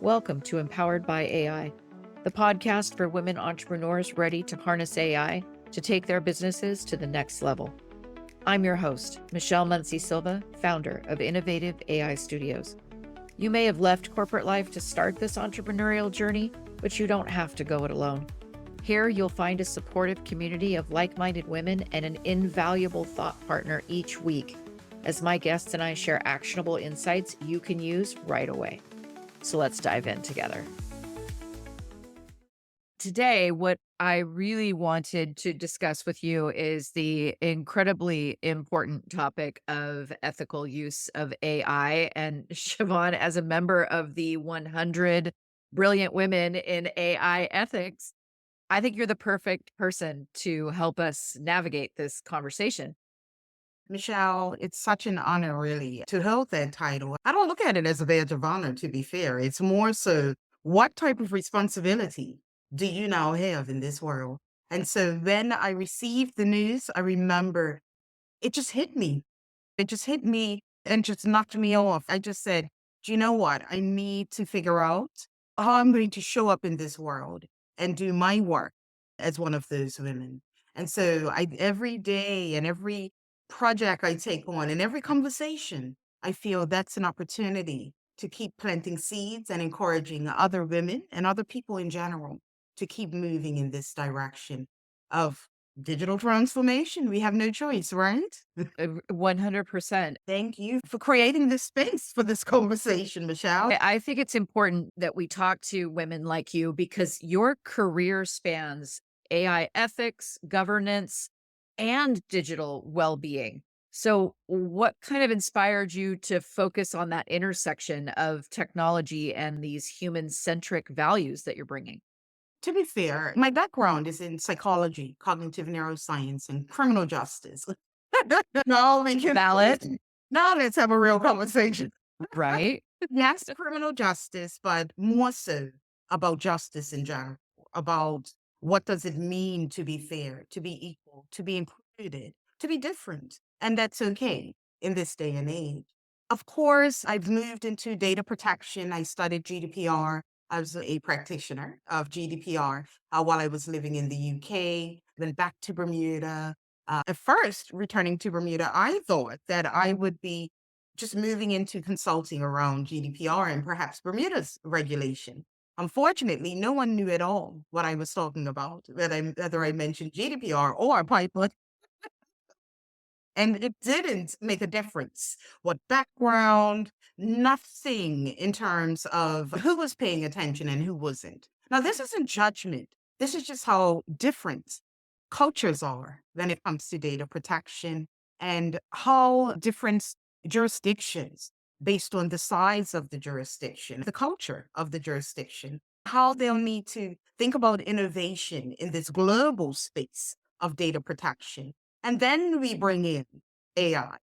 Welcome to Empowered by AI, the podcast for women entrepreneurs ready to harness AI to take their businesses to the next level. I'm your host, Michelle Muncie Silva, founder of Innovative AI Studios. You may have left corporate life to start this entrepreneurial journey, but you don't have to go it alone. Here, you'll find a supportive community of like-minded women and an invaluable thought partner each week, as my guests and I share actionable insights you can use right away. So let's dive in together. Today, what I really wanted to discuss with you is the incredibly important topic of ethical use of AI. And Cha'Von, as a member of the 100 Brilliant Women in AI Ethics, I think you're the perfect person to help us navigate this conversation. Michelle, it's such an honor, really, to hold that title. I don't look at it as a badge of honor, to be fair. It's more so, what type of responsibility do you now have in this world? And so when I received the news, I remember it just hit me. It just hit me and just knocked me off. I just said, do you know what? I need to figure out how I'm going to show up in this world and do my work as one of those women. And so every day and every project I take on and every conversation, I feel that's an opportunity to keep planting seeds and encouraging other women and other people in general to keep moving in this direction of digital transformation. We have no choice, right? 100%. Thank you for creating this space for this conversation, Michelle. I think it's important that we talk to women like you because your career spans AI ethics, governance, and digital well-being. So what kind of inspired you to focus on that intersection of technology and these human-centric values that you're bringing? To be fair, my background is in psychology, cognitive neuroscience, and criminal justice. No, we can Valid, now let's have a real conversation. right? Yes, criminal justice, but more so about justice in general, about what does it mean to be fair, to be equal, to be included, to be different. And that's okay in this day and age. Of course, I've moved into data protection. I studied GDPR. I was a practitioner of GDPR while I was living in the UK, then back to Bermuda. At first, returning to Bermuda, I thought that I would be just moving into consulting around GDPR and perhaps Bermuda's regulation. Unfortunately, no one knew at all what I was talking about, whether I mentioned GDPR or pipeline. And it didn't make a difference. What background, nothing in terms of who was paying attention and who wasn't. Now, this isn't judgment. This is just how different cultures are when it comes to data protection and how different jurisdictions, based on the size of the jurisdiction, the culture of the jurisdiction, how they'll need to think about innovation in this global space of data protection. And then we bring in AI.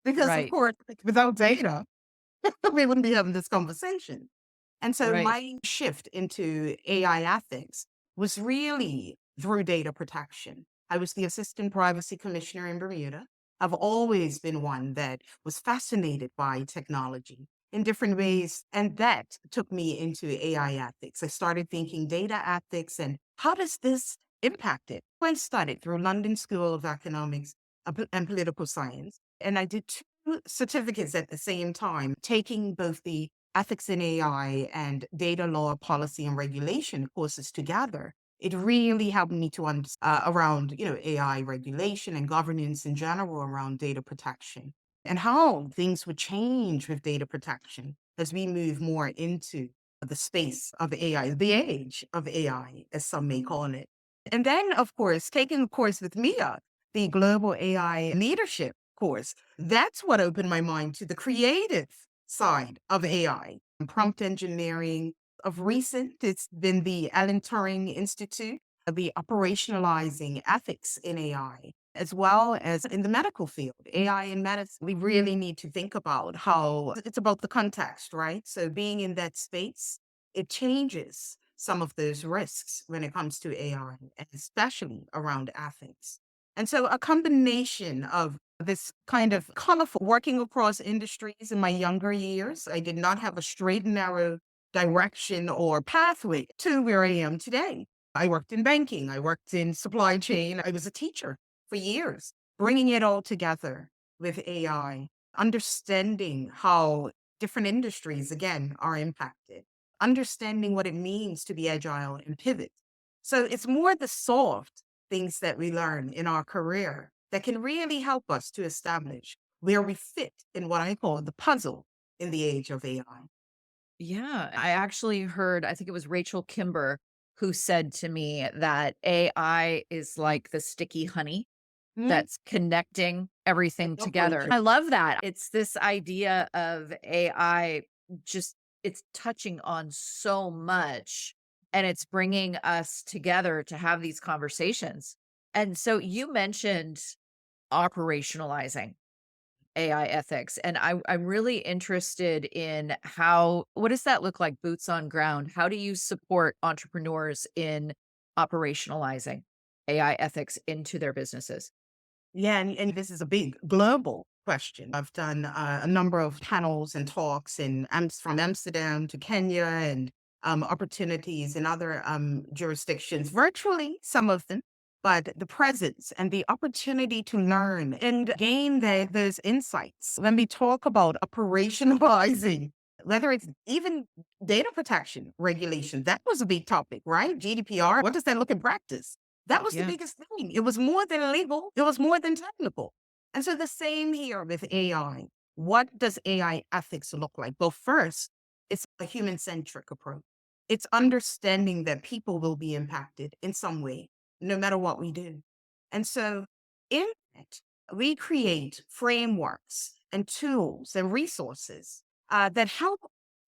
Because, of Right, course, like, without data, we wouldn't be having this conversation. And so right. my shift into AI ethics was really through data protection. I was the assistant privacy commissioner in Bermuda. I've always been one that was fascinated by technology in different ways. And that took me into AI ethics. I started thinking data ethics and how does this impact it? I studied through London School of Economics and Political Science. And I did two certificates at the same time, taking both the ethics in AI and data law, policy, and regulation courses together. It really helped me to understand around, AI regulation and governance in general around data protection and how things would change with data protection as we move more into the space of AI, the age of AI, as some may call it. And then, of course, taking a course with Mia, the Global AI Leadership course, that's what opened my mind to the creative side of AI, prompt engineering. Of recent, it's been the Alan Turing Institute, the Operationalizing Ethics in AI, as well as in the medical field, AI in medicine. We really need to think about how it's about the context, right? So being in that space, it changes some of those risks when it comes to AI, and especially around ethics. And so a combination of this kind of colorful working across industries in my younger years. I did not have a straight and narrow direction or pathway to where I am today. I worked in banking, I worked in supply chain, I was a teacher for years, bringing it all together with AI, understanding how different industries, again, are impacted, understanding what it means to be agile and pivot. So it's more the soft things that we learn in our career that can really help us to establish where we fit in what I call the puzzle in the age of AI. Yeah, I actually heard, I think it was Rachel Kimber who said to me that AI is like the sticky honey Mhm. that's connecting everything Yep, together. Rachel. I love that. It's this idea of AI just it's touching on so much and it's bringing us together to have these conversations. And so you mentioned operationalizing AI ethics, and I'm really interested in how what does that look like boots on ground? How do you support entrepreneurs in operationalizing AI ethics into their businesses? Yeah, and this is a big global question. I've done a number of panels and talks from Amsterdam to Kenya and opportunities in other jurisdictions, virtually some of them, but the presence and the opportunity to learn and gain those insights. When we talk about operationalizing, whether it's even data protection regulation, that was a big topic, right? GDPR, what does that look in practice? That was the Yeah. biggest thing. It was more than legal, it was more than technical. And so the same here with AI. What does AI ethics look like? Well, first, it's a human centric approach. It's understanding that people will be impacted in some way, no matter what we do. And so in it, we create frameworks and tools and resources that help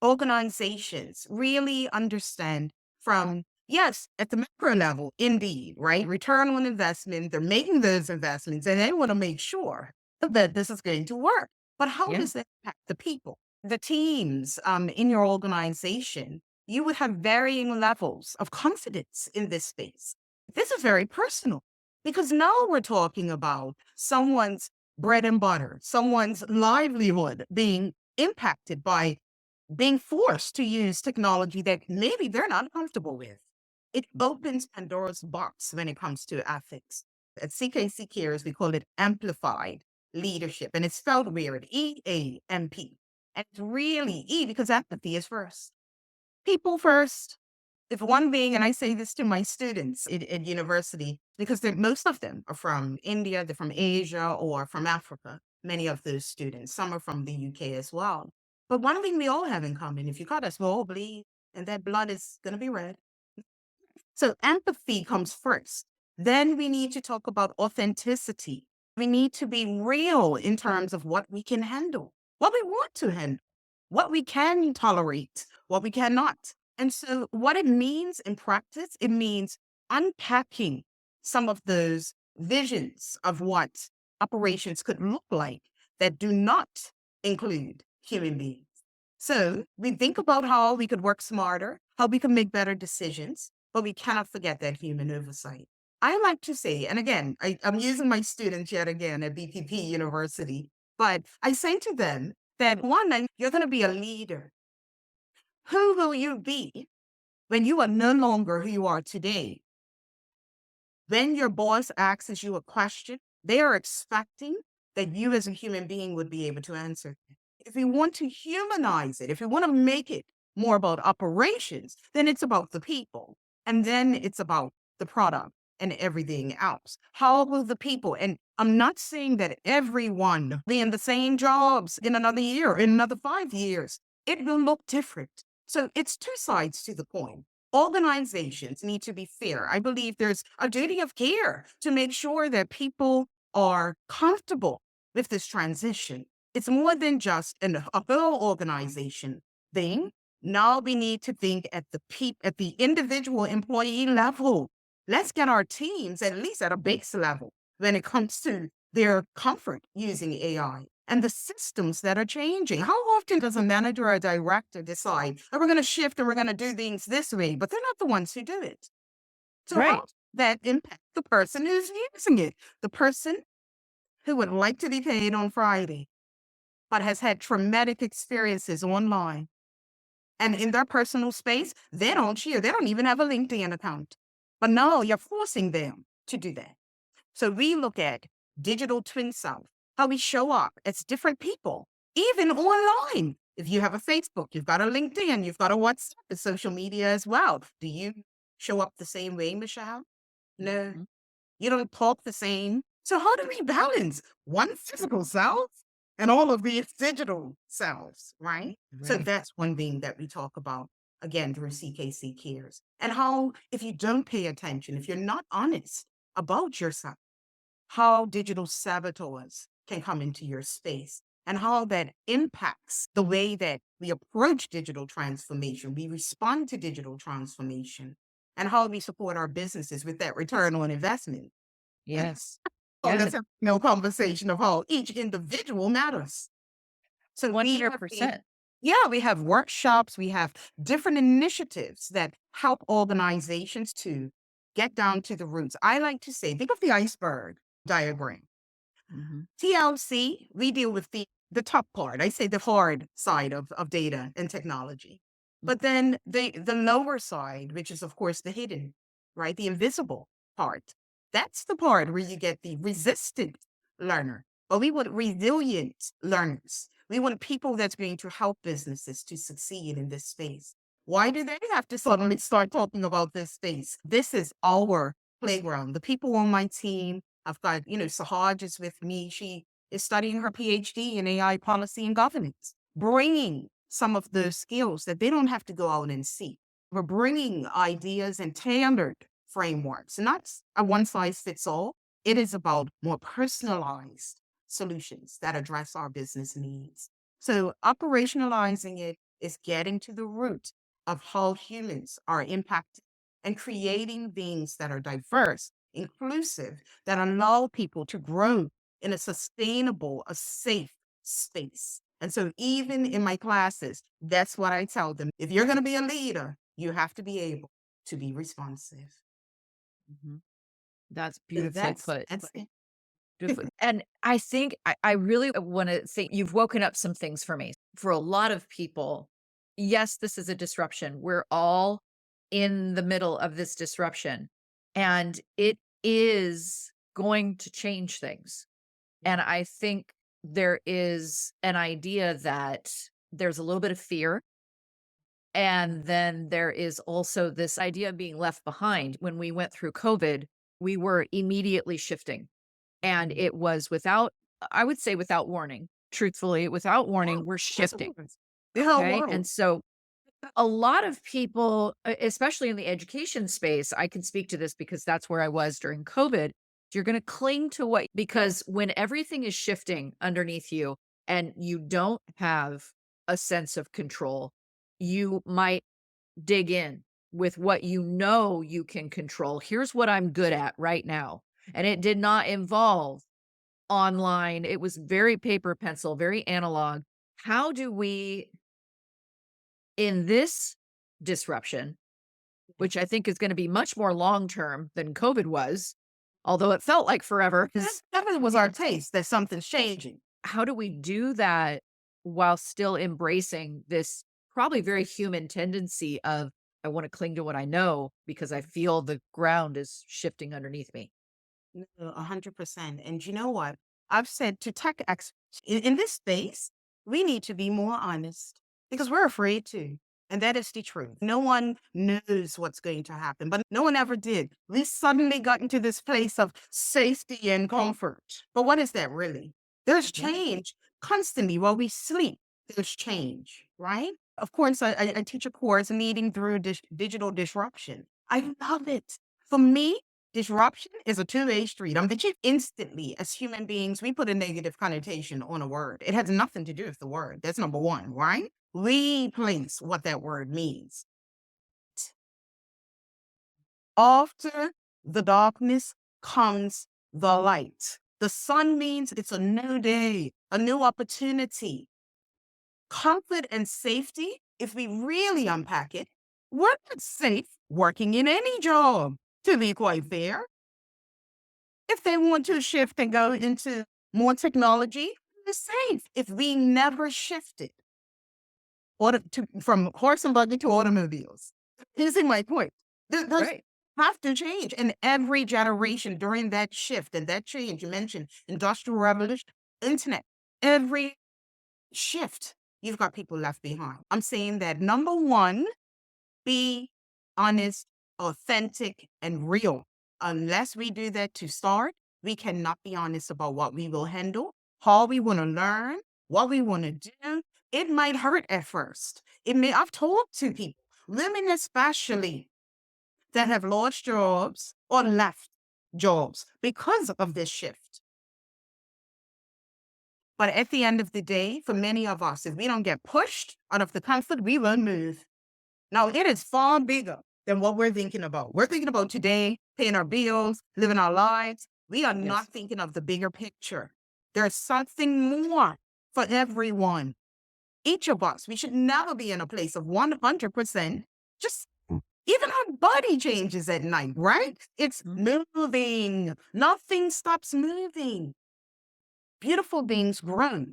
organizations really understand from yes, at the macro level, indeed, right? Return on investment, they're making those investments and they want to make sure that this is going to work. But how Yeah. does that impact the people, the teams in your organization? You would have varying levels of confidence in this space. This is very personal because now we're talking about someone's bread and butter, someone's livelihood being impacted by being forced to use technology that maybe they're not comfortable with. It opens Pandora's box when it comes to ethics. At CKC Cares, we call it amplified leadership, and it's spelled weird, EAMP. And it's really E because empathy is first. People first. If one being, and I say this to my students at university, because most of them are from India, they're from Asia, or from Africa, many of those students. Some are from the UK as well. But one thing we all have in common, if you got us, we'll all bleed, and that blood is going to be red. So empathy comes first. Then we need to talk about authenticity. We need to be real in terms of what we can handle, what we want to handle, what we can tolerate, what we cannot. And so, what it means in practice, it means unpacking some of those visions of what operations could look like that do not include human beings. So, we think about how we could work smarter, how we can make better decisions, but we cannot forget that human oversight. I like to say, and again, I'm using my students yet again at BPP University, but I say to them that one, then you're going to be a leader. Who will you be when you are no longer who you are today? When your boss asks you a question, they are expecting that you as a human being would be able to answer. If we want to humanize it, if we want to make it more about operations, then it's about the people. And then it's about the product and everything else. How will the people, and I'm not saying that everyone be in the same jobs in another year, in another 5 years. It will look different. So it's two sides to the coin. Organizations need to be fair. I believe there's a duty of care to make sure that people are comfortable with this transition. It's more than just a whole organization thing. Now we need to think at at the individual employee level. Let's get our teams at least at a base level when it comes to their comfort using AI and the systems that are changing. How often does a manager or a director decide, oh, we're going to shift and we're going to do things this way, but they're not the ones who do it? So how Right. does that impact the person who's using it? The person who would like to be paid on Friday, but has had traumatic experiences online. And in their personal space, they don't share. They don't even have a LinkedIn account. But no, you're forcing them to do that. So we look at digital twin self, how we show up as different people, even online. If you have a Facebook, you've got a LinkedIn, you've got a WhatsApp, a social media as well. Do you show up the same way, Michelle? No, Mhm. you don't talk the same. So how do we balance one physical self and all of these digital selves, right? So Right. that's one thing that we talk about again through CKC Cares. And how, if you don't pay attention, if you're not honest about yourself, how digital saboteurs can come into your space and how that impacts the way that we approach digital transformation, we respond to digital transformation, and how we support our businesses with that return on investment. Yes. Oh, Yes. that's a no conversation of how each individual matters. So we have 100%. we have workshops, we have different initiatives that help organizations to get down to the roots. I like to say, think of the iceberg diagram. Mhm. TLC, we deal with the top part. I say the hard side of data and technology. But then the lower side, which is of course the hidden, right? The invisible part. That's the part where you get the resistant learner. But we want resilient learners. We want people that's going to help businesses to succeed in this space. Why do they have to suddenly start talking about this space? This is our playground. The people on my team, I've got, Sahaj is with me. She is studying her PhD in AI policy and governance, bringing some of the skills that they don't have to go out and seek. We're bringing ideas and tailored frameworks, not a one size fits all. It is about more personalized solutions that address our business needs. So operationalizing it is getting to the root of how humans are impacted and creating beings that are diverse, inclusive, that allow people to grow in a sustainable, a safe space. And so, even in my classes, that's what I tell them. If you're going to be a leader, you have to be able to be responsive. Mhm. That's So beautifully put. that's it. Beautiful. And I think I really want to say you've woken up some things for me. For a lot of people, yes, this is a disruption. We're all in the middle of this disruption, and it is going to change things. And I think there is an idea that there's a little bit of fear. And then there is also this idea of being left behind. When we went through COVID, we were immediately shifting, and it was without, I would say without warning, truthfully, without warning, we're That's shifting. what it is. The whole Okay. And world. so a lot of people, especially in the education space, I can speak to this because that's where I was during COVID. You're going to cling to what, because when everything is shifting underneath you and you don't have a sense of control, you might dig in with what you know you can control. Here's what I'm good at right now. And it did not involve online. It was very paper pencil, very analog. How do we, in this disruption, which I think is going to be much more long term than COVID was, although it felt like forever, That was our taste that something's changing. how do we do that while still embracing this probably very human tendency of, I want to cling to what I know because I feel the ground is shifting underneath me? No, 100%. And you know what? I've said to tech experts in this space, we need to be more honest because we're afraid to. And that is the truth. No one knows what's going to happen, but no one ever did. We suddenly got into this place of safety and comfort. But what is that really? There's Yeah. change constantly while we sleep. There's change, right? Of course, I teach a course leading through digital disruption. I love it. For me, disruption is a two-way street. I'm bet you instantly, as human beings, we put a negative connotation on a word. It has nothing to do with the word. That's number one, right? We place what that word means. After the darkness comes the light. The sun means it's a new day, a new opportunity. Comfort and safety, if we really unpack it, we're not safe working in any job, to be quite fair. If they want to shift and go into more technology is safe. If we never shifted from horse and buggy to automobiles, this is my point. Those Right. have to change. And every generation during that shift and that change, you mentioned industrial revolution, internet, every shift, you've got people left behind. I'm saying that number one, be honest, authentic, and real. Unless we do that to start, we cannot be honest about what we will handle, how we want to learn, what we want to do. It might hurt at first. I've talked to people, women especially, that have lost jobs or left jobs because of this shift. But at the end of the day, for many of us, if we don't get pushed out of the comfort, we won't move. Now, it is far bigger than what we're thinking about. We're thinking about today, paying our bills, living our lives. We are not thinking of the bigger picture. There's something more for everyone. Each of us, we should never be in a place of 100%. Just even our body changes at night, right? It's moving. Nothing stops moving. Beautiful things grow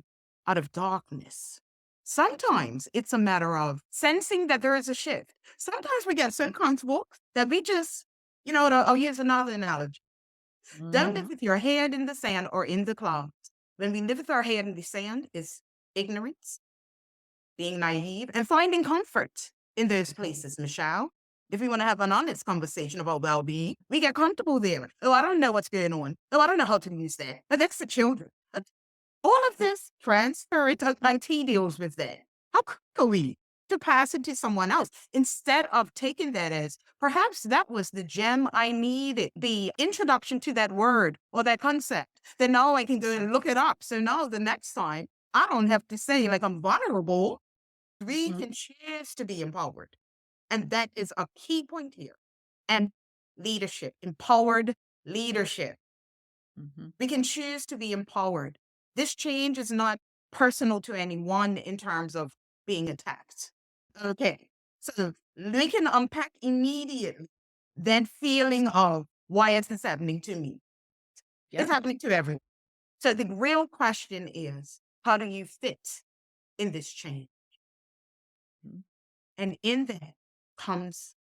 out of darkness. Sometimes it's a matter of sensing that there is a shift. Sometimes we get so comfortable that we just, I'll use another analogy. Don't live with your head in the sand or in the clouds. When we live with our head in the sand, is ignorance, being naive, and finding comfort in those places, Michelle. If we want to have an honest conversation about well-being, we get comfortable there. Oh, I don't know what's going on. Oh, I don't know how to use that. But that's the children. All of this transfer, IT deals with that. How could we to pass it to someone else instead of taking that as perhaps that was the gem I needed, the introduction to that word or that concept. Then now I can go and look it up. So now the next time I don't have to say like I'm vulnerable. We can choose to be empowered. And that is a key point here. And leadership, empowered leadership. We can choose to be empowered. This change is not personal to anyone in terms of being attacked. Okay, so we can unpack immediately that feeling of why is this happening to me? It's happening to everyone. So the real question is, how do you fit in this change? And in that comes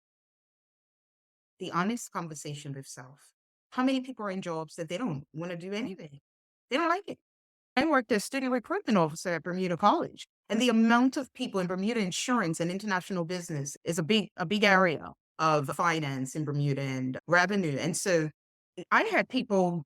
the honest conversation with self. How many people are in jobs that they don't want to do anything? They don't like it. I worked as student recruitment officer at Bermuda College, and the amount of people in Bermuda insurance and international business is a big area of finance in Bermuda and revenue. And so I had people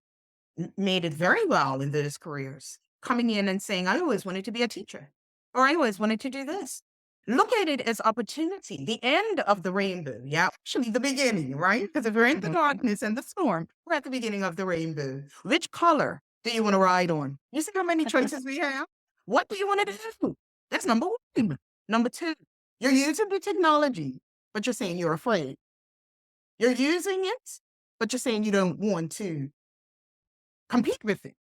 made it very well in those careers coming in and saying, I always wanted to be a teacher, or I always wanted to do this. Look at it as opportunity, the end of the rainbow. Yeah, actually the beginning, right? Because if we're in the darkness and the storm, we're at the beginning of the rainbow. Which color do you want to ride on? You see how many choices we have? What do you want to do? That's number one. Number two, you're using the technology, but you're saying you're afraid. You're using it, but you're saying you don't want to compete with it.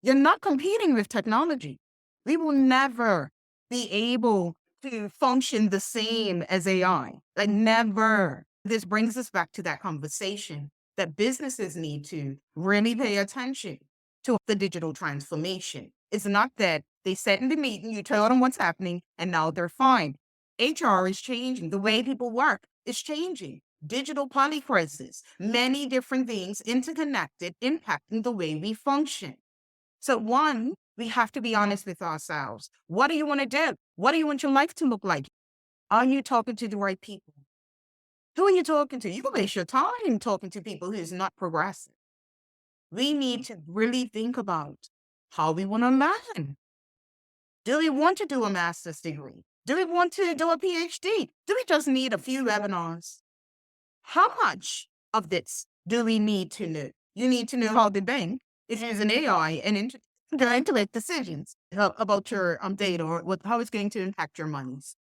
You're not competing with technology. We will never be able to function the same as AI. Like never. This brings us back to that conversation that businesses need to really pay attention to the digital transformation. It's not that they sit in the meeting, you tell them what's happening, and now they're fine. HR is changing. The way people work is changing. Digital polycrisis, many different things interconnected, impacting the way we function. So one, we have to be honest with ourselves. What do you want to do? What do you want your life to look like? Are you talking to the right people? Who are you talking to? You can waste your time talking to people who's not progressive. We need to really think about how we want to learn. Do we want to do a master's degree? Do we want to do a PhD? Do we just need a few webinars? How much of this do we need to know? You need to know how the bank is using AI and trying to make decisions about your data or how it's going to impact your monies.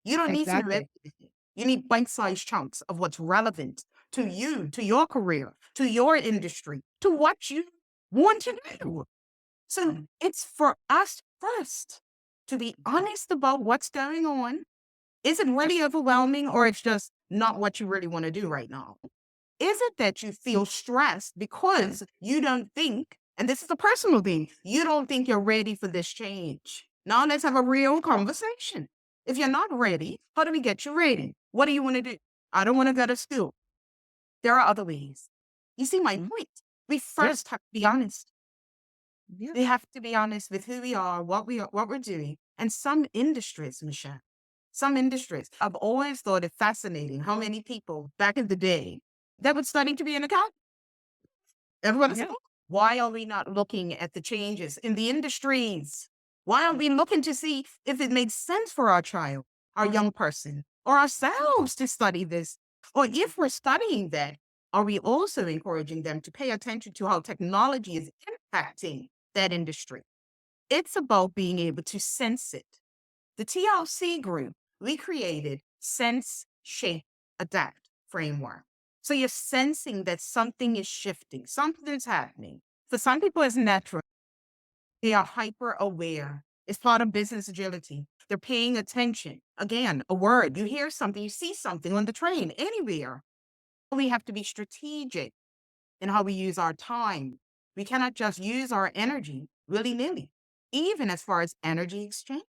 You don't need to know everything. You need bite-sized chunks of what's relevant to you, to your career, to your industry, to what you want to do. So it's for us first to be honest about what's going on. Is it really overwhelming, or it's just not what you really want to do right now? Is it that you feel stressed because you don't think And this is a personal thing. You don't think you're ready for this change. Now let's have a real conversation. If you're not ready, how do we get you ready? What do you want to do? I don't want to go to school. There are other ways. You see my point? We first have to be honest. Yeah. We have to be honest with who we are, what we're doing. And some industries, Michelle, some industries, I've always thought it fascinating how many people back in the day that would study to be an accountant. Everyone said, Yeah. why are we not looking at the changes in the industries? Why aren't we looking to see if it makes sense for our child, our young person, or ourselves to study this? Or if we're studying that, are we also encouraging them to pay attention to how technology is impacting that industry? It's about being able to sense it. The TLC group, we created Sense, Shape, Adapt framework. So you're sensing that something is shifting, something's happening. For some people, it's natural. They are hyper aware. It's part of business agility. They're paying attention. Again, a word, you hear something, you see something on the train, anywhere. We have to be strategic in how we use our time. We cannot just use our energy willy-nilly, even as far as energy exchange.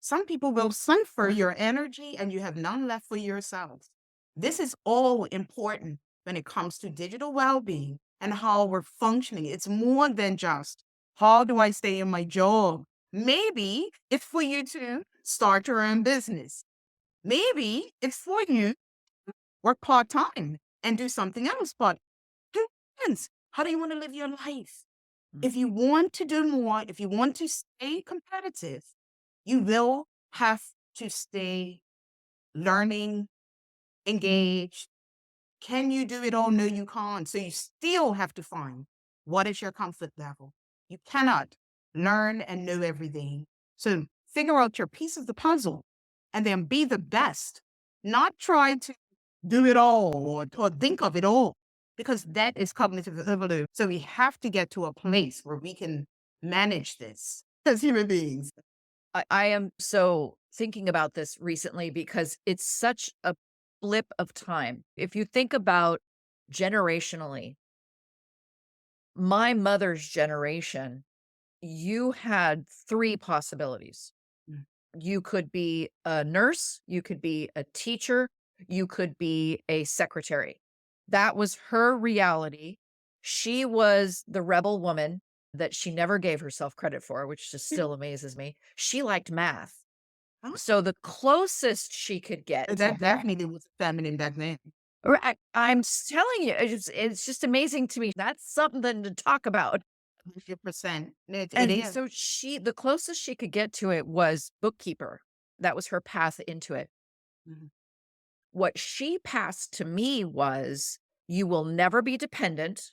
Some people will sulfur your energy and you have none left for yourself. This is all important when it comes to digital well-being and how we're functioning. It's more than just, how do I stay in my job? Maybe it's for you to start your own business. Maybe it's for you to work part-time and do something else. But depends. How do you want to live your life? If you want to do more, if you want to stay competitive, you will have to stay learning, engaged. Can you do it all? No, you can't. So you still have to find what is your comfort level. You cannot learn and know everything. So figure out your piece of the puzzle and then be the best, not try to do it all or think of it all, because that is cognitive overload. So we have to get to a place where we can manage this as human beings. I am so thinking about this recently because it's such a blip of time. If you think about generationally, my mother's generation, you had three possibilities. Mm. You could be a nurse, you could be a teacher, you could be a secretary. That was her reality. She was the rebel woman that she never gave herself credit for, which just still amazes me. She liked math. Oh, So the closest she could get, that definitely was feminine back then. I'm telling you, it's just amazing to me. That's something to talk about. 100%. It And is. so the closest she could get to it was bookkeeper. That was her path into it. Mhm. What she passed to me was, you will never be dependent.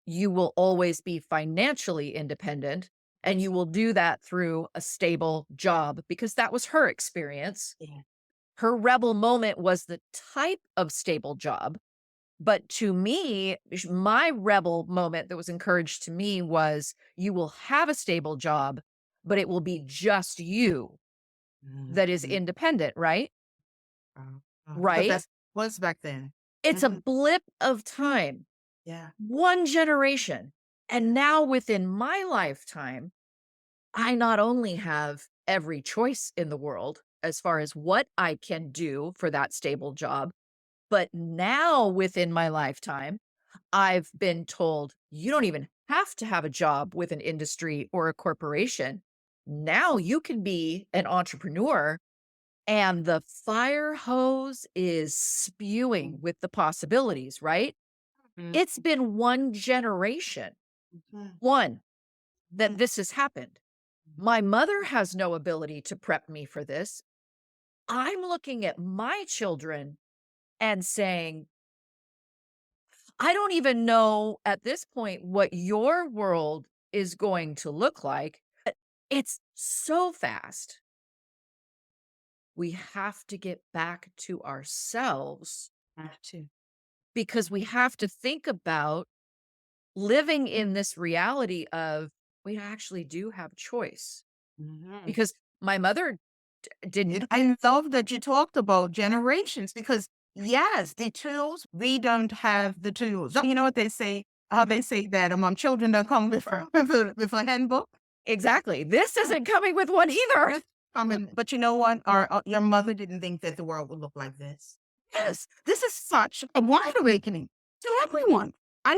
You will always be financially independent. And you will do that through a stable job, because that was her experience. Yeah. Her rebel moment was the type of stable job. But to me, my rebel moment that was encouraged to me was, you will have a stable job, but it will be just you that is Mhm. independent, right? Because Right? that was back then. It's a Mhm. blip of time, Yeah. one generation. And now within my lifetime, I not only have every choice in the world as far as what I can do for that stable job, but now within my lifetime, I've been told, you don't even have to have a job with an industry or a corporation. Now you can be an entrepreneur, and the fire hose is spewing with the possibilities, right? Mhm. It's been one generation, Mhm. one, that this has happened. Mhm. My mother has no ability to prep me for this. I'm looking at my children and saying, I don't even know at this point what your world is going to look like. It's so fast. We have to get back to ourselves, Have to. because we have to think about living in this reality of, we actually do have choice. Mhm. Because my mother didn't. I love that you talked about generations because, yes, the tools, we don't have the tools. You know what they say? How they say that among children don't come with a handbook. Exactly. This isn't coming with one either. But you know what? Your mother didn't think that the world would look like this. Yes, this is such a wide awakening to everyone. I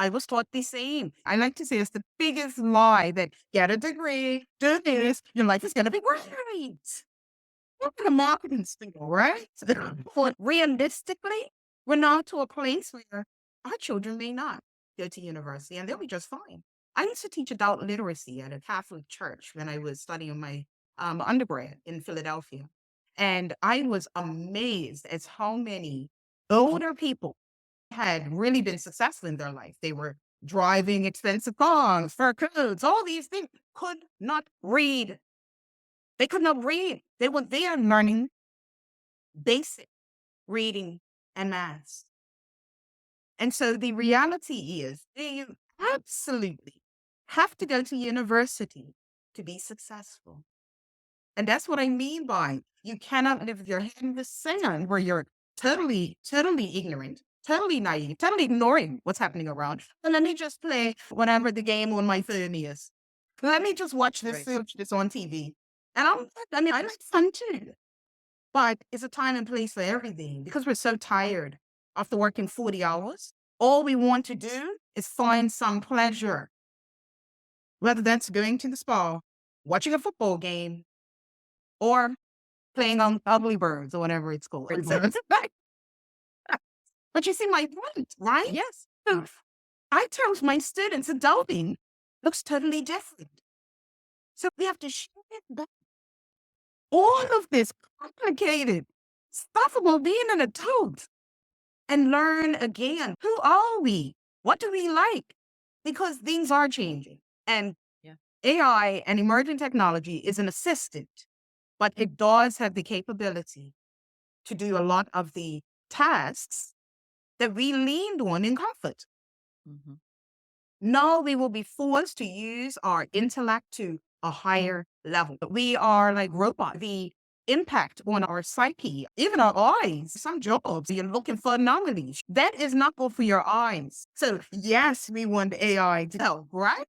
was taught the same. I like to say it's the biggest lie that get a degree, do this, your life is gonna be great. Look at a marketing school, right? But realistically, we're now to a place where our children may not go to university and they'll be just fine. I used to teach adult literacy at a Catholic church when I was studying my undergrad in Philadelphia. And I was amazed at how many older people had really been successful in their life. They were driving expensive cars, fur coats, all these things, could not read. They could not read. They were there learning basic reading and math. And so the reality is they absolutely have to go to university to be successful. And that's what I mean by you cannot live with your head in the sand where you're totally ignorant, totally naive, totally ignoring what's happening around. And let me just play whatever the game on my phone is. Let me just watch this, Right. watch this on TV. And I like fun too. But it's a time and place for everything because we're so tired after working 40 hours. All we want to do is find some pleasure, whether that's going to the spa, watching a football game, or playing on Ugly Birds or whatever it's called. But you see my point, right? Yes. So I tell my students adulting looks totally different. So we have to shift back all of this complicated stuff about being an adult and learn again, who are we? What do we like? Because things are changing. And Yeah. AI and emerging technology is an assistant, but it does have the capability to do a lot of the tasks that we leaned on in comfort. Mhm. Now we will be forced to use our intellect to a higher level. We are like robots. The impact on our psyche, even our eyes, some jobs, you're looking for anomalies. That is not good for your eyes. So yes, we want AI to help, right?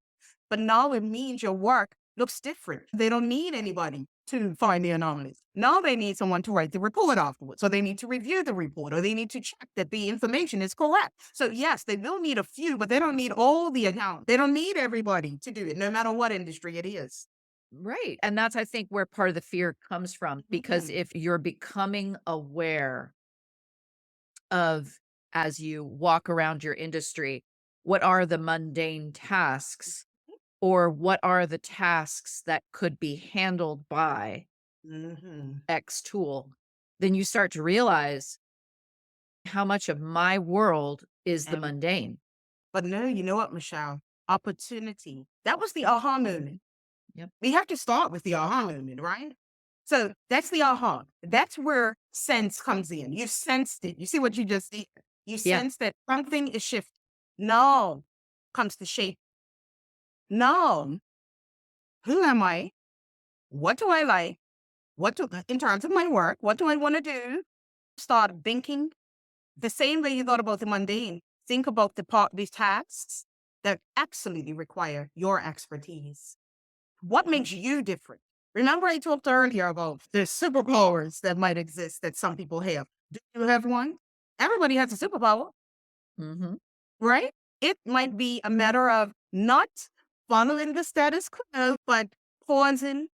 But now it means your work looks different. They don't need anybody to find the anomalies. Now they need someone to write the report afterwards. So they need to review the report or they need to check that the information is correct. So yes, they will need a few, but they don't need all the accounts. They don't need everybody to do it, no matter what industry it is. Right. And that's, I think, where part of the fear comes from. Because Mhm. if you're becoming aware of, as you walk around your industry, what are the mundane tasks or what are the tasks that could be handled by Mhm. X tool, then you start to realize how much of my world is the And mundane. but no, you know what, Michelle? Opportunity. That was the aha moment. Yep. We have to start with the aha moment, right? So that's the aha. That's where sense comes in. You sensed it. You see what you just did? You Yeah. sense that something is shifting. Now comes the shape. Now, who am I? What do I like? In terms of my work, what do I want to do? Start thinking the same way you thought about the mundane. Think about these tasks that absolutely require your expertise. What makes you different? Remember, I talked earlier about the superpowers that might exist that some people have. Do you have one? Everybody has a superpower, Hmm. right? It might be a matter of not following the status quo, but pausing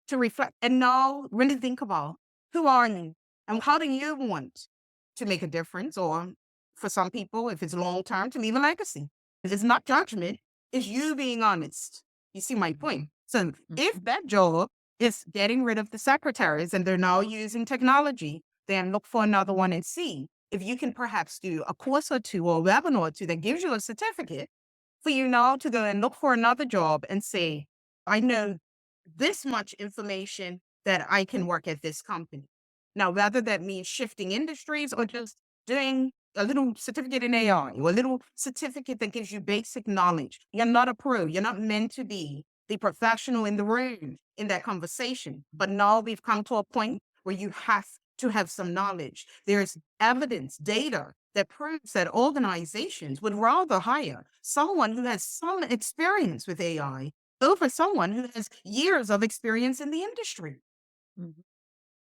to reflect and now really think about who are you and how do you want to make a difference, or for some people, if it's long term, to leave a legacy. It's not judgment, it's you being honest. You see my point? So if that job is getting rid of the secretaries and they're now using technology, then look for another one and see if you can perhaps do a course or two or a webinar or two that gives you a certificate for you now to go and look for another job and say, I know this much information that I can work at this company. Now, whether that means shifting industries or just doing a little certificate in AI or a little certificate that gives you basic knowledge. You're not a pro. You're not meant to be the professional in the room in that conversation. But now we've come to a point where you have to have some knowledge. There's evidence, data that proves that organizations would rather hire someone who has some experience with AI over someone who has years of experience in the industry. Mhm.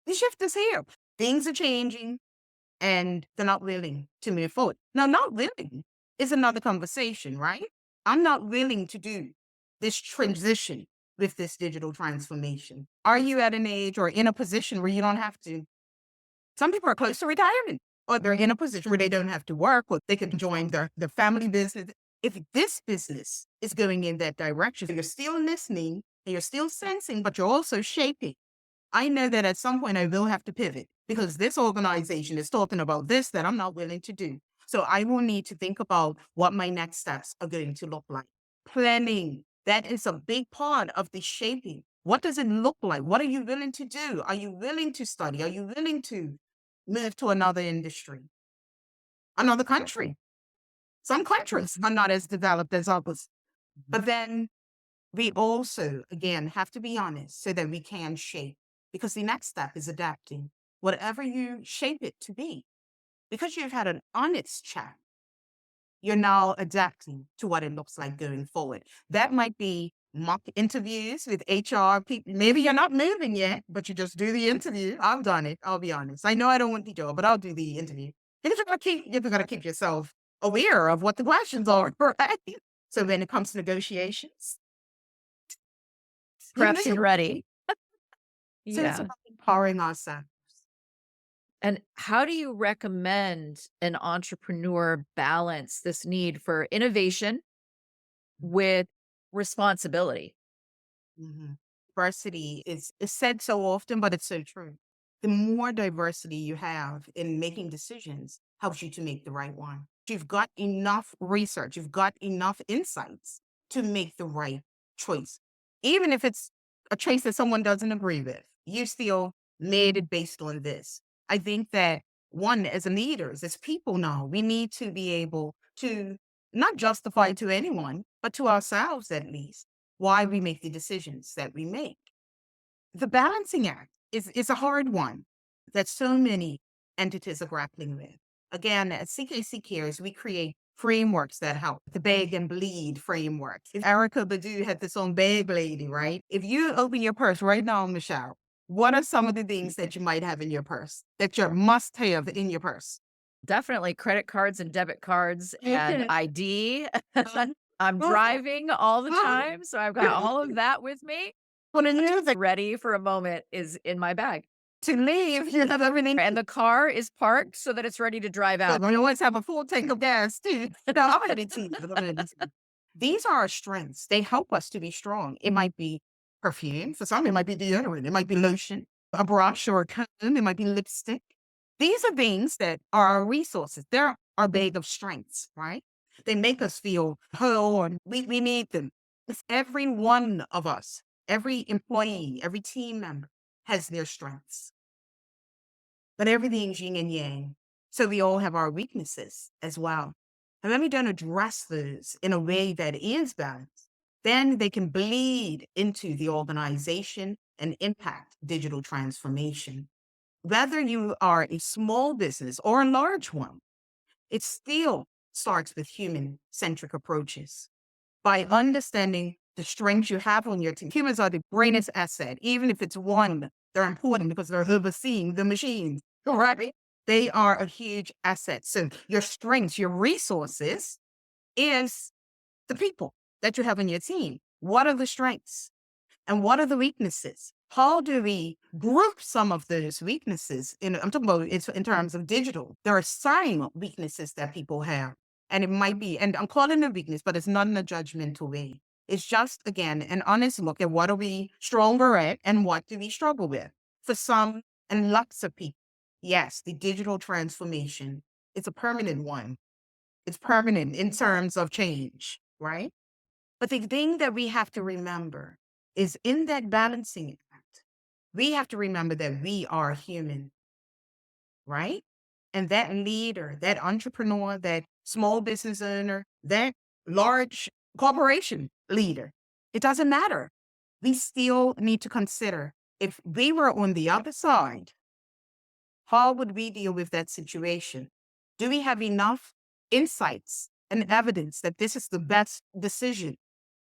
The shift is here. Things are changing and they're not willing to move forward. Now, not willing is another conversation, right? I'm not willing to do this transition with this digital transformation. Are you at an age or in a position where you don't have to? Some people are close to retirement, or they're in a position where they don't have to work, or they can join their family business. If this business is going in that direction, you're still listening and you're still sensing, but you're also shaping. I know that at some point I will have to pivot because this organization is talking about this that I'm not willing to do. So I will need to think about what my next steps are going to look like. Planning, that is a big part of the shaping. What does it look like? What are you willing to do? Are you willing to study? Are you willing to move to another industry, another country? Some countries are not as developed as others. But then we also, again, have to be honest so that we can shape, because the next step is adapting, whatever you shape it to be. Because you've had an honest chat, you're now adapting to what it looks like going forward. That might be mock interviews with HR people. Maybe you're not moving yet, but you just do the interview. I've done it. I'll be honest. I know I don't want the job, but I'll do the interview. Because you're gonna keep yourself aware of what the questions are, right? So when it comes to negotiations, you Prepped and know, ready. so it's Yeah. about empowering ourselves. And how do you recommend an entrepreneur balance this need for innovation with responsibility? Mhm. Diversity is said so often, but it's so true. The more diversity you have in making decisions helps you to make the right one. You've got enough research, you've got enough insights to make the right choice. Even if it's a choice that someone doesn't agree with, you still made it based on this. I think that one, as leaders, as people now, we need to be able to not justify to anyone, but to ourselves at least why we make the decisions that we make. The balancing act is a hard one that so many entities are grappling with. Again, at CKC Cares, we create frameworks that help. The beg and bleed framework. If Erica Badu had this on beg lady, right? If you open your purse right now, Michelle, what are some of the things that you might have in your purse that you must have in your purse? Definitely credit cards and debit cards and Okay. ID. Uh, I'm uh, driving all the uh, time, so I've got all of that with me. When it is Ready for a moment is in my bag. to leave, you have everything. And the car is parked so that it's ready to drive out. We always have a full tank of gas too. No, I'm gonna see. These are our strengths. They help us to be strong. It might be perfume. For some, it might be deodorant. It might be lotion, a brush or a comb. It might be lipstick. These are things that are our resources. They're our bag of strengths, right? They make us feel whole and we need them. It's every one of us, every employee, every team member has their strengths. But everything's yin and yang. So we all have our weaknesses as well. And when we don't address those in a way that is balanced, then they can bleed into the organization and impact digital transformation. Whether you are a small business or a large one, it still starts with human centric approaches. By understanding the strengths you have on your team, humans are the greatest asset, even if it's one, they're important because they're overseeing the machines, right? They are a huge asset. So your strengths, your resources is the people that you have on your team. What are the strengths and what are the weaknesses? How do we group some of those weaknesses? I'm talking about it's in terms of digital. There are some weaknesses that people have. And it might be, and I'm calling it a weakness, but it's not in a judgmental way. It's just, again, an honest look at what are we stronger at and what do we struggle with. For some and lots of people, yes, the digital transformation, it's a permanent one. It's permanent in terms of change, right? But the thing that we have to remember is in that balancing act, we have to remember that we are human, right? And that leader, that entrepreneur, that small business owner, that large corporation leader, it doesn't matter. We still need to consider if we were on the other side, How would we deal with that situation? Do we have enough insights and evidence that this is the best decision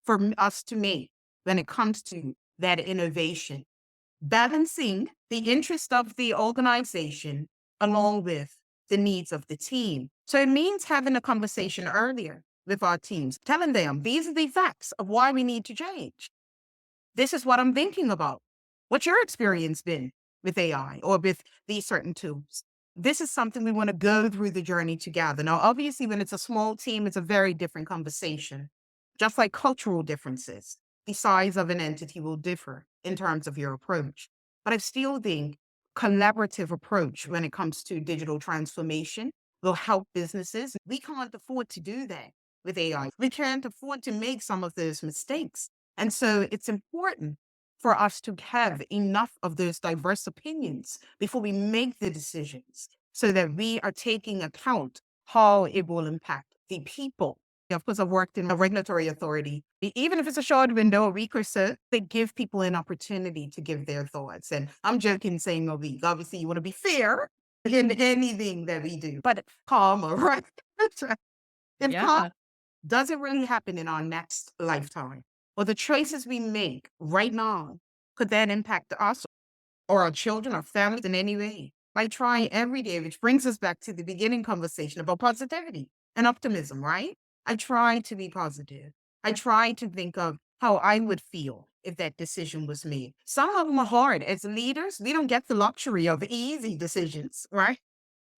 for us to make when it comes to that innovation? Balancing the interest of the organization along with the needs of the team. So it means having a conversation earlier with our teams, telling them these are the facts of why we need to change. This is what I'm thinking about. What's your experience been with AI or with these certain tools? This is something we want to go through the journey together. Now, obviously, when it's a small team, it's a very different conversation. Just like cultural differences, the size of an entity will differ in terms of your approach. But I still think collaborative approach when it comes to digital transformation will help businesses. We can't afford to do that with AI. We can't afford to make some of those mistakes. And so it's important for us to have enough of those diverse opinions before we make the decisions so that we are taking account how it will impact the people. Of course, I've worked in a regulatory authority. Even if it's a short window, a week or so, they give people an opportunity to give their thoughts. And I'm joking saying a week. Obviously, you want to be fair in anything that we do, but calm, right? And calm Yeah. doesn't really happen in our next lifetime. Or the choices we make right now, could that impact us or our children or families in any way? By trying every day, which brings us back to the beginning conversation about positivity and optimism, right? I try to be positive. I try to think of how I would feel if that decision was made. Some of them are hard. As leaders, we don't get the luxury of easy decisions, right?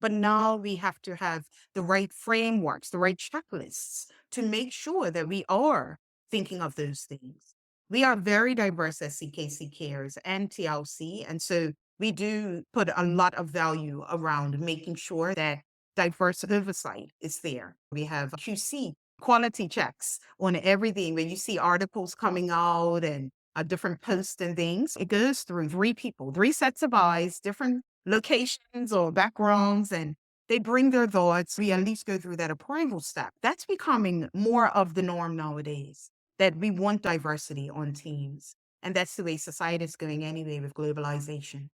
But now we have to have the right frameworks, the right checklists to make sure that we are thinking of those things. We are very diverse at CKC Cares and TLC. And so we do put a lot of value around making sure that diverse oversight is there. We have QC quality checks on everything. When you see articles coming out and different posts and things, it goes through three people, three sets of eyes, different locations or backgrounds, and they bring their thoughts. We at least go through that approval step. That's becoming more of the norm nowadays, that we want diversity on teams. And that's the way society is going anyway with globalization.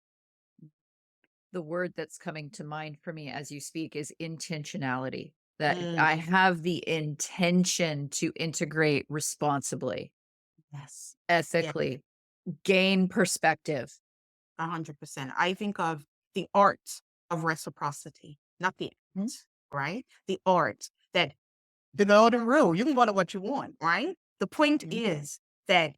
The word that's coming to mind for me as you speak is intentionality. That Mm, I have the intention to integrate responsibly, yes. Yeah, ethically, gain perspective. 100%. I think of the art of reciprocity, not the Mhm. act, right? The art that the golden rule, you can call it what you want, right? The point Mhm. is that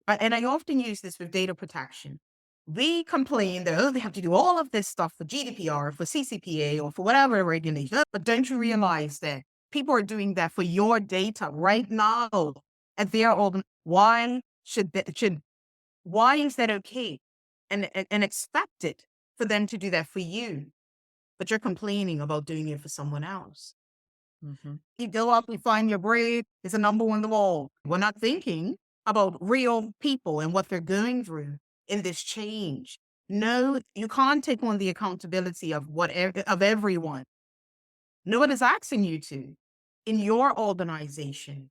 and I often use this with data protection. We complain that, oh, they have to do all of this stuff for GDPR, for CCPA, or for whatever regulation. But don't you realize that people are doing that for your data right now? And they're all, why why is that okay? And expected for them to do that for you, but you're complaining about doing it for someone else. Mhm. You go up, you find your grade, it's a number on the wall. We're not thinking about real people and what they're going through in this change. No, you can't take on the accountability of of everyone. No one is asking you to. In your organization,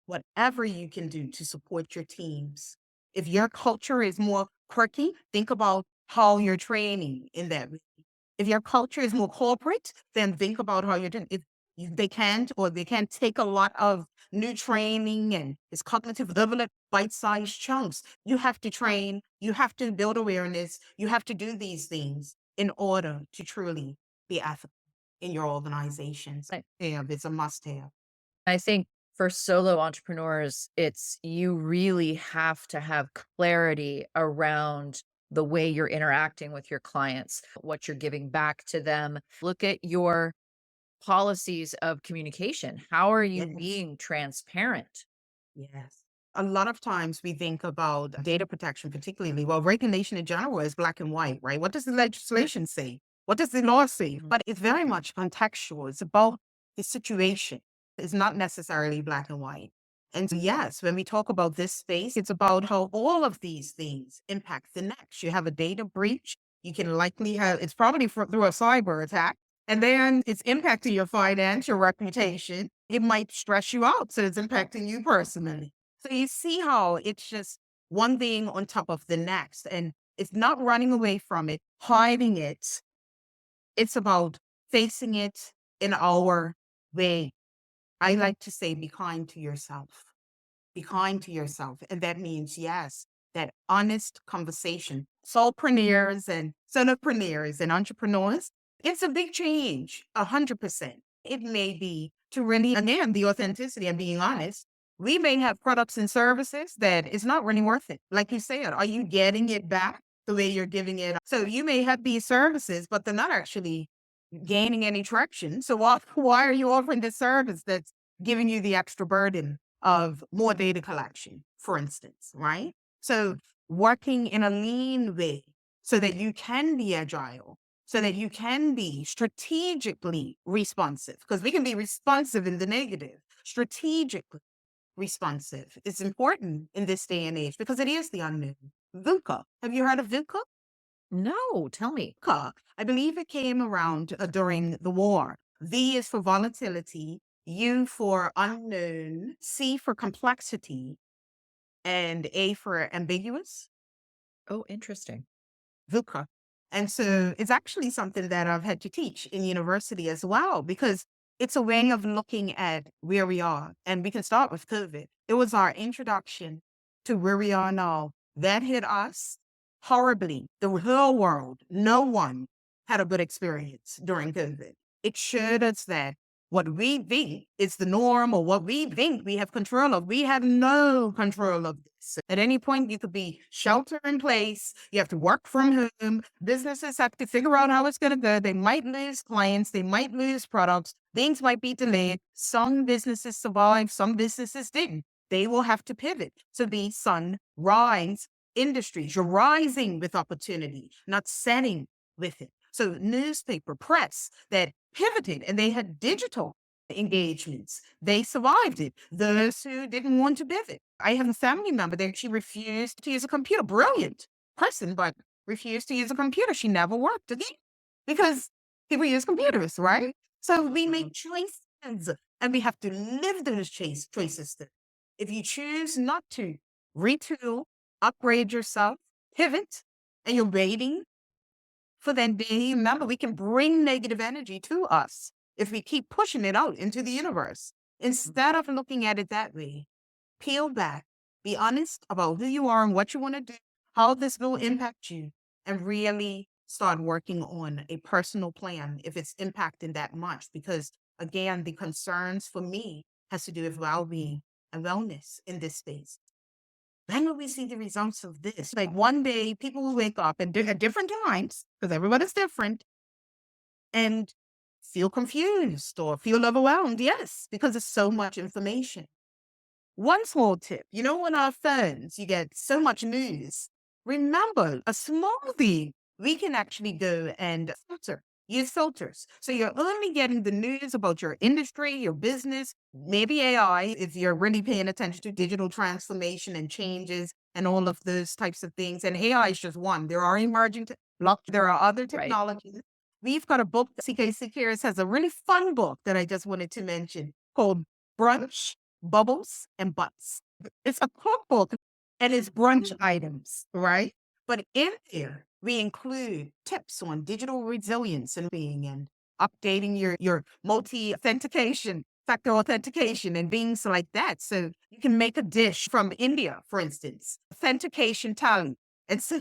whatever you can do to support your teams. If your culture is more quirky, think about how you're training in that. If your culture is more corporate, then think about how you're doing. If they can't or they can't take a lot of new training and it's cognitive development, bite-sized chunks. You have to train, you have to build awareness, you have to do these things in order to truly be ethical in your organizations. I And it's a must-have. I think for solo entrepreneurs, it's you really have to have clarity around the way you're interacting with your clients, what you're giving back to them. Look at your policies of communication. How are you Yes. being transparent? Yes. A lot of times we think about data protection, particularly, well, regulation in general is black and white, right? What does the legislation say? What does the law say? Mhm. But it's very much contextual. It's about the situation. It's not necessarily black and white. And so, yes, when we talk about this space, it's about how all of these things impact the next. You have a data breach. You can likely have, it's probably through a cyber attack. And then it's impacting your finance, your reputation. It might stress you out. So it's impacting you personally. So you see how it's just one thing on top of the next. And It's not running away from it, hiding it. It's about facing it in our way. I like to say, be kind to yourself. Be kind to yourself. And that means, yes, that honest conversation. Solopreneurs and solopreneurs and entrepreneurs, it's a big change, 100%. It may be to really, again, the authenticity and being honest. We may have products and services that is not really worth it. Like you said, are you getting it back the way you're giving it? So you may have these services, but they're not actually gaining any traction. So why are you offering this service that's giving you the extra burden of more data collection, for instance, right? So working in a lean way so that you can be agile, so that you can be strategically responsive, because we can be responsive in the negative. Strategically responsive is important in this day and age because it is the unknown. VUCA. Have you heard of VUCA? No, tell me. I believe it came around during the war. V is for volatility, U for unknown, C for complexity, and A for ambiguous. Oh, interesting. VUCA. And so it's actually something that I've had to teach in university as well, because it's a way of looking at where we are. And we can start with COVID. It was our introduction to where we are now. That hit us horribly. The whole world, no one had a good experience during COVID. It showed us that what we think is the norm or what we think we have control of, we have no control of this. At any point, you could be shelter in place. You have to work from home. Businesses have to figure out how it's going to go. They might lose clients. They might lose products. Things might be delayed. Some businesses survived. Some businesses didn't. They will have to pivot to be sunrise industries. You're rising with opportunity, not setting with it. So newspaper, press that pivoted and they had digital engagements. They survived it. Those who didn't want to pivot. I have a family member that she refused to use a computer. Brilliant person, but refused to use a computer. She never worked again because people use computers, right? So we make choices and we have to live those choices. If you choose not to retool, upgrade yourself, pivot, and you're waiting for that day, remember, we can bring negative energy to us if we keep pushing it out into the universe. Instead of looking at it that way, peel back, be honest about who you are and what you want to do, how this will impact you, and really start working on a personal plan if it's impacting that much. Because again, the concerns for me has to do with well-being and wellness in this space. When will we see the results of this? Like one day people will wake up and do at different times, because everybody's different, and feel confused or feel overwhelmed. Yes, because there's so much information. One small tip, on our phones, you get so much news. Remember, a small thing, we can actually go and use filters. So you're only getting the news about your industry, your business, maybe AI, if you're really paying attention to digital transformation and changes and all of those types of things. And AI is just one. There are emerging, there are other Right. technologies. We've got a book, CKC Cares has a really fun book that I just wanted to mention called Brunch, Bubbles, and Butts. It's a cookbook and it's brunch items, right? But in there, we include tips on digital resilience and being and updating your multi-authentication, factor authentication and things like that. So you can make a dish from India, for instance, authentication talent. And so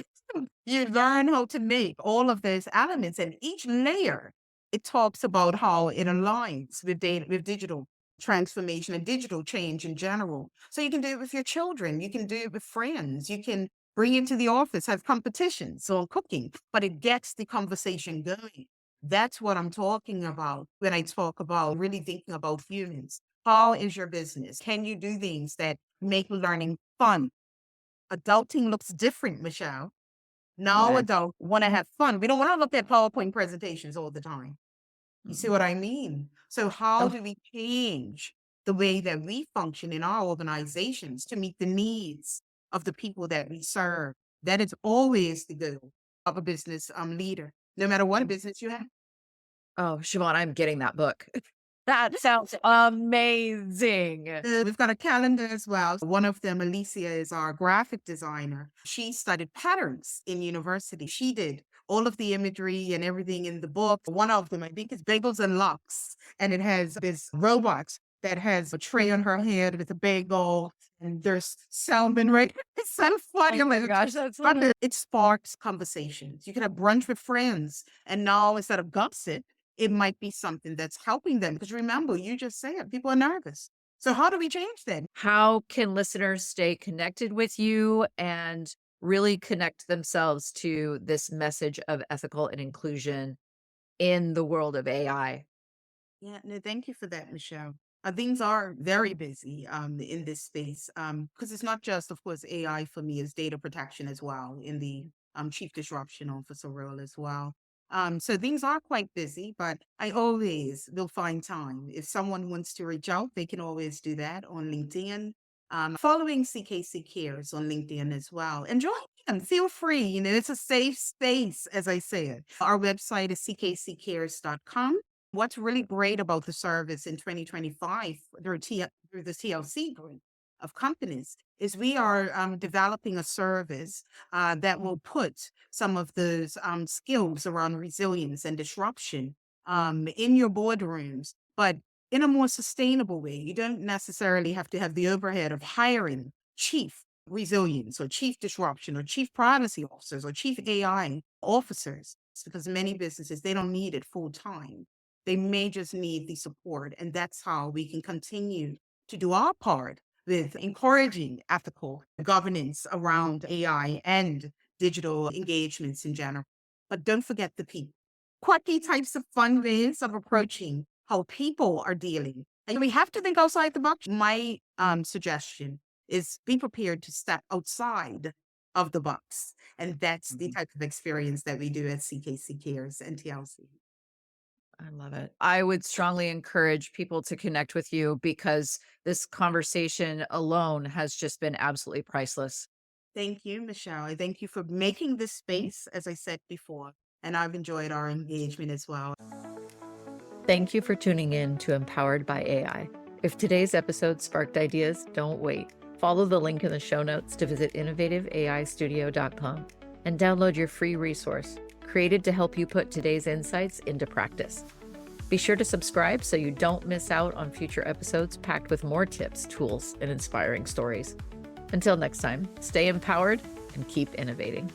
you learn how to make all of those elements and each layer, it talks about how it aligns with data, with digital transformation and digital change in general. So you can do it with your children. You can do it with friends. You can bring it to the office, have competitions on cooking, but it gets the conversation going. That's what I'm talking about when I talk about really thinking about humans. How is your business? Can you do things that make learning fun? Adulting looks different, Michelle. Now Yes. adults want to have fun. We don't want to look at PowerPoint presentations all the time. You see what I mean? So how Oh, do we change the way that we function in our organizations to meet the needs of the people that we serve? That is always the goal of a business leader, no matter what business you have. oh, Cha'Von, I'm getting that book. That sounds amazing. We've got a calendar as well. One of them, Alicia, is our graphic designer. She studied patterns in university. She did all of the imagery and everything in the book. One of them, I think, is Bagels and Lux. And it has this robot that has a tray on her head with a bagel. And there's salmon, right? It's so funny. Oh my gosh, that's hilarious. It sparks conversations. You can have brunch with friends. And now instead of gossip, it might be something that's helping them. Because remember, you just said people are nervous. So how do we change that? How can listeners stay connected with you and really connect themselves to this message of ethical and inclusion in the world of AI? Yeah, no, thank you for that, Michelle. Things are very busy in this space because it's not just, of course, AI for me, is data protection as well in the chief disruption officer role as well. So things are quite busy, but I always will find time. If someone wants to reach out, they can always do that on LinkedIn. Following CKC Cares on LinkedIn as well. And join them. Feel free. You know, it's a safe space, as I said. Our website is ckccares.com. What's really great about the service in 2025 through the TLC group of companies is we are developing a service that will put some of those skills around resilience and disruption in your boardrooms, but in a more sustainable way. You don't necessarily have to have the overhead of hiring chief resilience or chief disruption or chief privacy officers or chief AI officers, because many businesses, they don't need it full time. They may just need the support. And that's how we can continue to do our part with encouraging ethical governance around AI and digital engagements in general. But don't forget the people. Quirky types of fun ways of approaching how people are dealing. And we have to think outside the box. My suggestion is be prepared to step outside of the box. And that's the type of experience that we do at CKC Cares and TLC. I love it. I would strongly encourage people to connect with you because this conversation alone has just been absolutely priceless. Thank you, Michelle. I thank you for making this space, as I said before. And I've enjoyed our engagement as well. Thank you for tuning in to Empowered by AI. If today's episode sparked ideas, don't wait. Follow the link in the show notes to visit innovativeaistudio.com and download your free resource, created to help you put today's insights into practice. Be sure to subscribe so you don't miss out on future episodes packed with more tips, tools, and inspiring stories. Until next time, stay empowered and keep innovating.